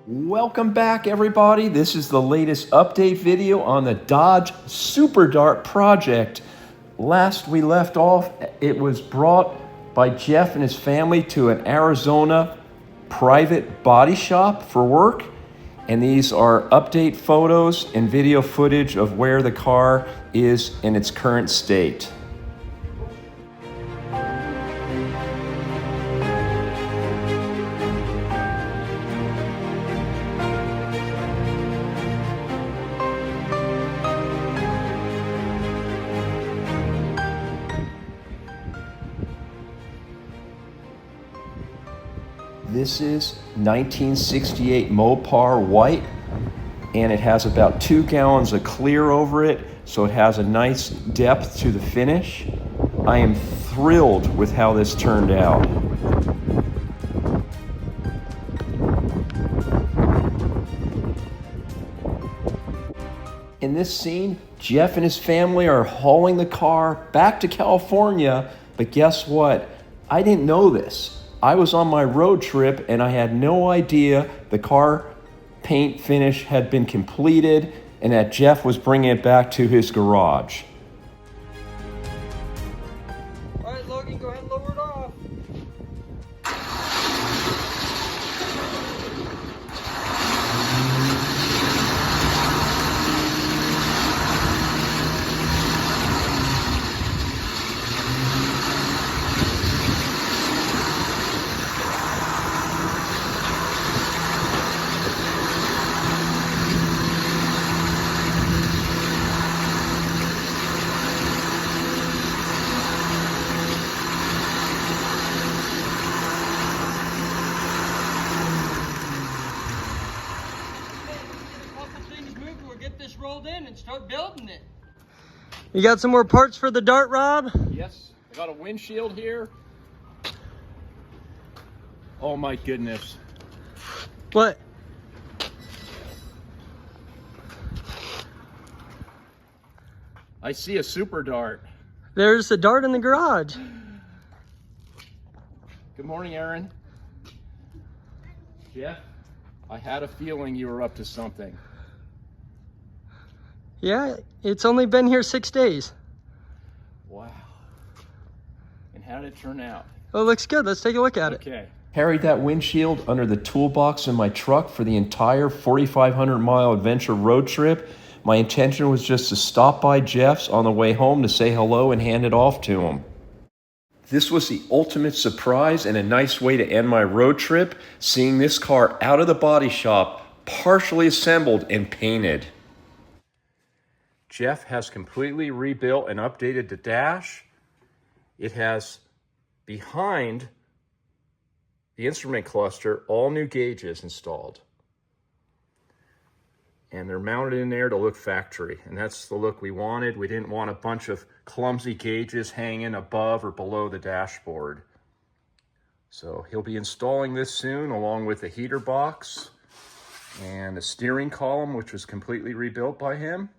Welcome back, everybody. This is the latest update video on the Dodge Super Dart project. Last we left off, it was brought by Jeff and his family to an Arizona private body shop for work. And these are update photos and video footage of where the car is in its current state. This is 1968 Mopar white, and it has about 2 gallons of clear over it, so it has a nice depth to the finish. I am thrilled with how this turned out. In this scene, Jeff and his family are hauling the car back to California, but guess what? I didn't know this. I was on my road trip and I had no idea the car paint finish had been completed and that Jeff was bringing it back to his garage. All right, Logan, go ahead and lower it off. Rolled in and start building it. You got some more parts for the Dart, Rob? Yes, I got a windshield here. Oh my goodness. What? I see a Super Dart. There's a Dart in the garage. Good morning, Aaron. Jeff, I had a feeling you were up to something. Yeah, it's only been here 6 days. Wow. And how did it turn out? Oh, it looks good. Let's take a look at it. Okay. Carried that windshield under the toolbox in my truck for the entire 4,500 mile adventure road trip. My intention was just to stop by Jeff's on the way home to say hello and hand it off to him. This was the ultimate surprise and a nice way to end my road trip, seeing this car out of the body shop, partially assembled and painted. Jeff has completely rebuilt and updated the dash. It has, behind the instrument cluster, all new gauges installed. And they're mounted in there to look factory. And that's the look we wanted. We didn't want a bunch of clumsy gauges hanging above or below the dashboard. So he'll be installing this soon, along with the heater box and the steering column, which was completely rebuilt by him.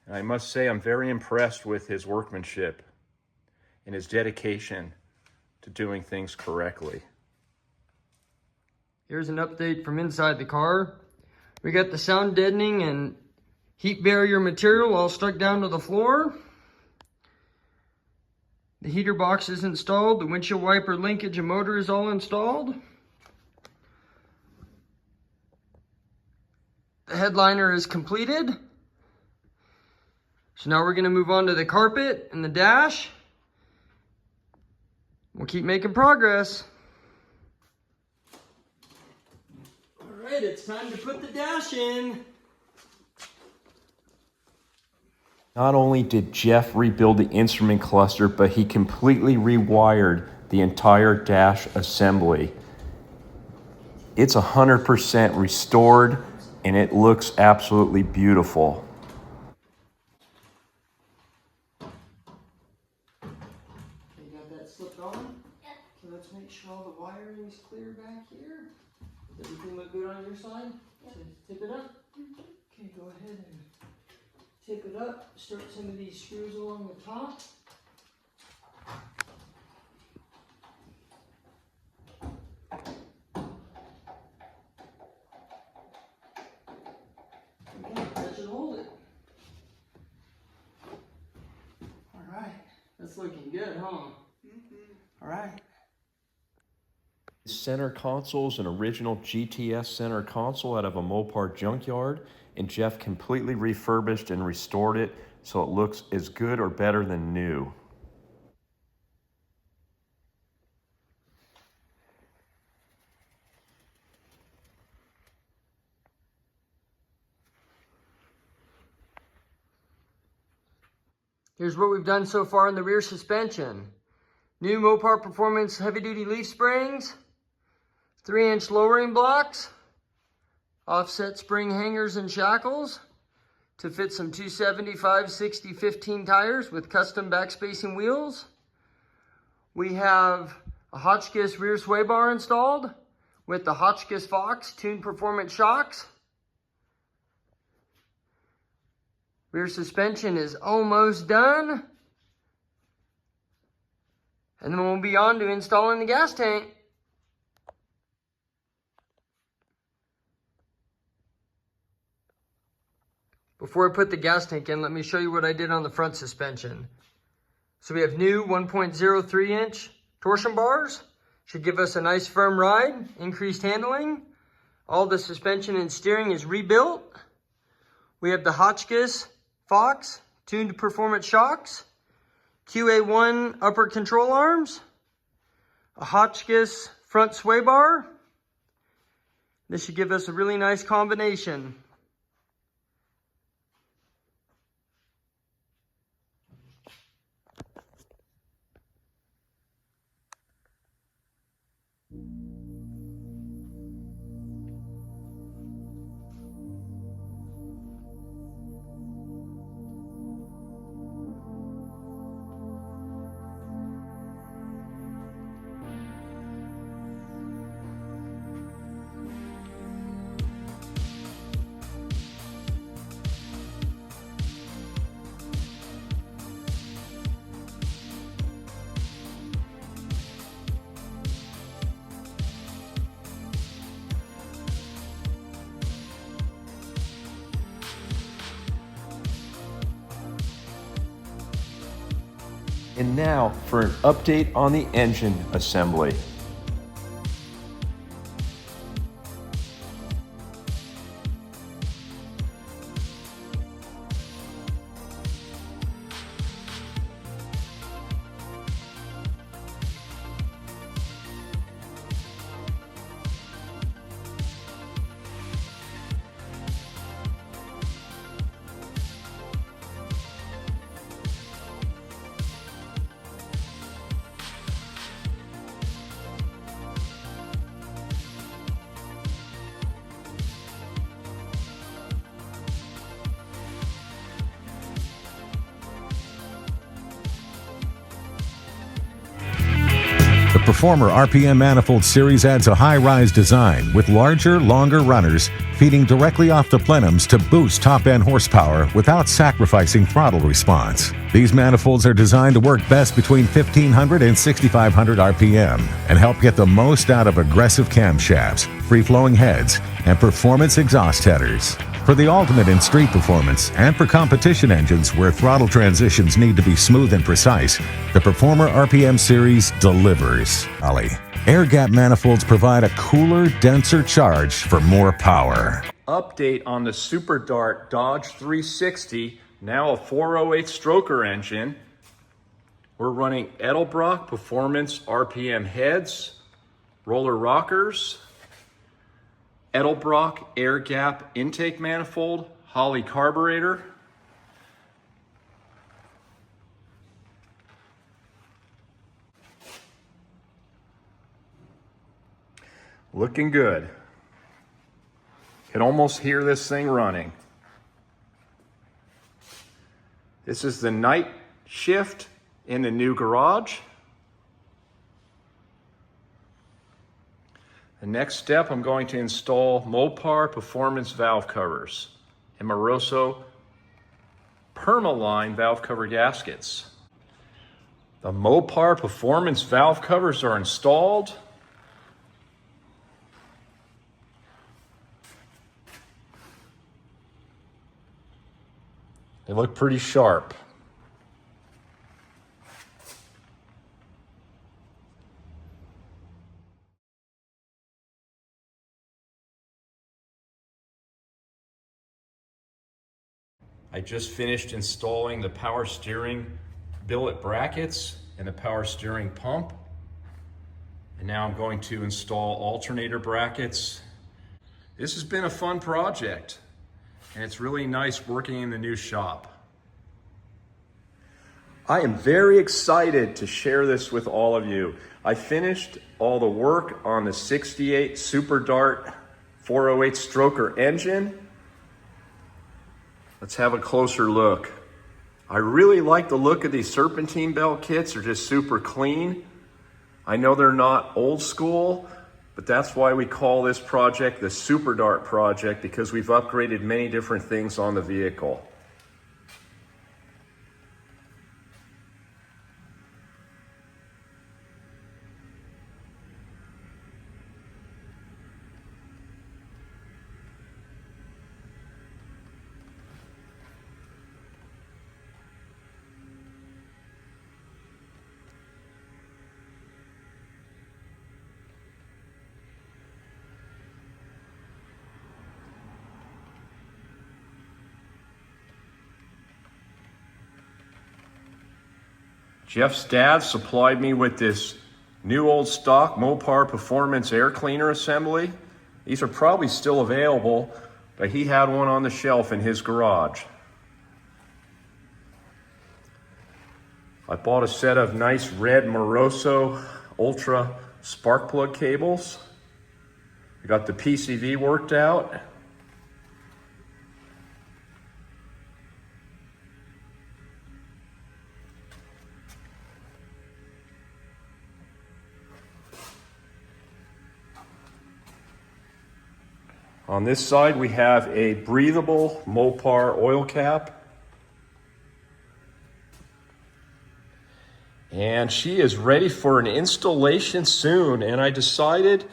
And I must say, I'm very impressed with his workmanship and his dedication to doing things correctly. Here's an update from inside the car. We got the sound deadening and heat barrier material all stuck down to the floor. The heater box is installed. The windshield wiper linkage and motor is all installed. The headliner is completed. So now we're going to move on to the carpet and the dash. We'll keep making progress. All right, it's time to put the dash in. Not only did Jeff rebuild the instrument cluster, but he completely rewired the entire dash assembly. It's 100% restored and it looks absolutely beautiful. Slipped on? Yep. So let's make sure all the wiring is clear back here. Does everything look good on your side? Yep. So tip it up? Okay, go ahead and tip it up. Start some of these screws along the top. That's looking good, huh? All right. Center console is an original GTS center console out of a Mopar junkyard, and Jeff completely refurbished and restored it so it looks as good or better than new. Here's what we've done so far in the rear suspension. New Mopar Performance heavy-duty leaf springs, 3-inch lowering blocks, offset spring hangers and shackles to fit some 275, 60, 15 tires with custom backspacing wheels. We have a Hotchkiss rear sway bar installed with the Hotchkiss Fox tuned performance shocks. Rear suspension is almost done. And then we'll be on to installing the gas tank. Before I put the gas tank in, let me show you what I did on the front suspension. So we have new 1.03-inch torsion bars. Should give us a nice firm ride, increased handling. All the suspension and steering is rebuilt. We have the Hotchkiss Fox tuned performance shocks, QA1 upper control arms, a Hotchkiss front sway bar. This should give us a really nice combination. And now for an update on the engine assembly. The Performer RPM Manifold Series adds a high-rise design with larger, longer runners feeding directly off the plenums to boost top-end horsepower without sacrificing throttle response. These manifolds are designed to work best between 1500 and 6500 RPM and help get the most out of aggressive camshafts, free-flowing heads, and performance exhaust headers. For the ultimate in street performance and for competition engines where throttle transitions need to be smooth and precise, the Performer RPM Series delivers. Air gap manifolds provide a cooler, denser charge for more power. Update on the Super Dart Dodge 360, now a 408 stroker engine. We're running Edelbrock Performance RPM heads, roller rockers, Edelbrock air gap intake manifold, Holley carburetor. Looking good. Can almost hear this thing running. This is the night shift in the new garage. The next step, I'm going to install Mopar Performance valve covers and Moroso Permaline valve cover gaskets. The Mopar Performance valve covers are installed. They look pretty sharp. I just finished installing the power steering billet brackets and the power steering pump. And now I'm going to install alternator brackets. This has been a fun project, and it's really nice working in the new shop. I am very excited to share this with all of you. I finished all the work on the 68 Super Dart 408 stroker engine. Let's have a closer look. I really like the look of these serpentine belt kits. They're just super clean. I know they're not old school, but that's why we call this project the Super Dart project, because we've upgraded many different things on the vehicle. Jeff's dad supplied me with this new old stock Mopar Performance air cleaner assembly. These are probably still available, but he had one on the shelf in his garage. I bought a set of nice red Moroso Ultra spark plug cables. I got the PCV worked out. On this side, we have a breathable Mopar oil cap. And she is ready for an installation soon. And I decided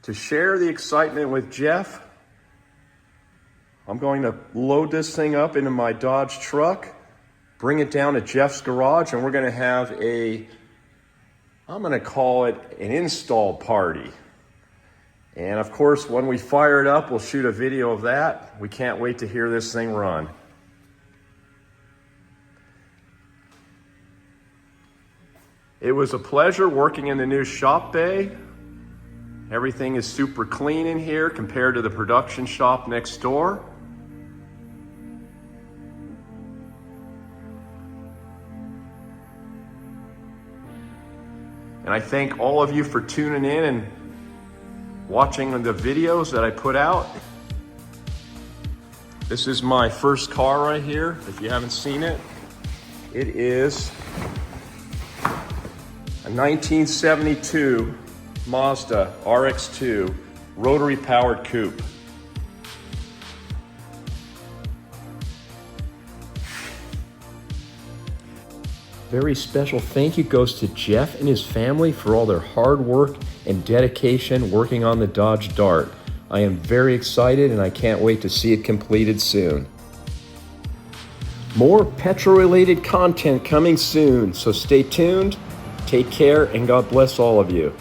to share the excitement with Jeff. I'm going to load this thing up into my Dodge truck, bring it down to Jeff's garage, and we're going to have I'm going to call it an install party. And of course, when we fire it up, we'll shoot a video of that. We can't wait to hear this thing run. It was a pleasure working in the new shop bay. Everything is super clean in here compared to the production shop next door. And I thank all of you for tuning in and watching the videos that I put out. This is my first car right here, if you haven't seen it. It is a 1972 Mazda RX-2 rotary powered coupe. Very special thank you goes to Jeff and his family for all their hard work and dedication working on the Dodge Dart. I am very excited and I can't wait to see it completed soon. More petrol-related content coming soon, so stay tuned, take care, and God bless all of you.